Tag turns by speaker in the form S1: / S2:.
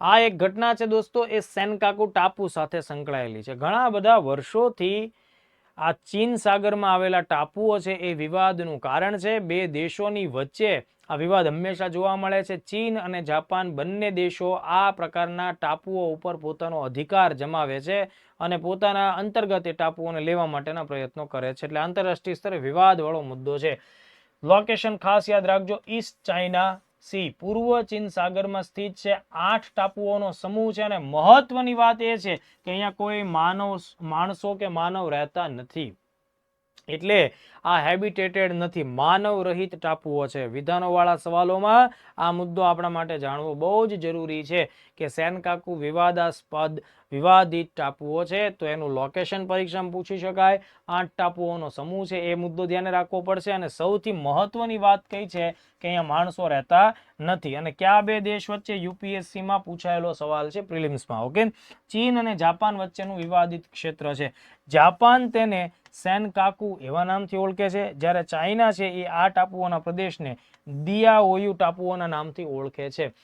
S1: આ એક ઘટના છે દોસ્તો, એ સેનકાકુ ટાપુ સાથે સંકળાયેલી છે. ઘણા બધા વર્ષોથી આ ચીન સાગરમાં આવેલા ટાપુઓ છે એ વિવાદનું કારણ છે. બે દેશોની વચ્ચે આ વિવાદ હંમેશા જોવા મળે છે. ચીન અને જાપાન બંને દેશો આ પ્રકારના ટાપુઓ ઉપર પોતાનો અધિકાર જમાવે છે અને પોતાના અંતર્ગત એ ટાપુઓને લેવા માટેના પ્રયત્નો કરે છે. એટલે આંતરરાષ્ટ્રીય સ્તરે વિવાદવાળો મુદ્દો છે. લોકેશન ખાસ યાદ રાખજો, ઈસ્ટ ચાઇના સી, પૂર્વ ચીન સાગરમાં સ્થિત છે. 8 ટાપુઓનો સમૂહ છે અને મહત્વની વાત એ છે કે અહીંયા કોઈ માણસો કે માનવ રહેતા નથી. એટલે આ હેબિટેટેડ નથી, માનવ રહિત ટાપુઓ છે. વિધાનોવાળા સવાલોમાં આ મુદ્દો આપણા માટે જાણવો બહુ જ જરૂરી છે કે સેનકાકુ વિવાદાસ્પદ વિવાદિત ટાપુઓ છે તો એનું લોકેશન પરીક્ષામાં પૂછી શકાય. 8 ટાપુઓનો સમૂહ છે એ મુદ્દો ધ્યાને રાખવો પડશે. અને સૌથી મહત્વની વાત કઈ છે કે અહીંયા માણસો રહેતા નથી. અને કયા બે દેશ વચ્ચે? યુપીએસસીમાં પૂછાયેલો સવાલ છે પ્રિલિમ્સમાં. ઓકે, ચીન અને જાપાન વચ્ચેનું વિવાદિત ક્ષેત્ર છે. જાપાન તેને સેનકાકુ એવા નામથી ઓળખે છે, જ્યારે ચાઇના છે એ આ ટાપુઓના પ્રદેશને દિયાઓયુ ટાપુઓના નામથી ઓળખે છે.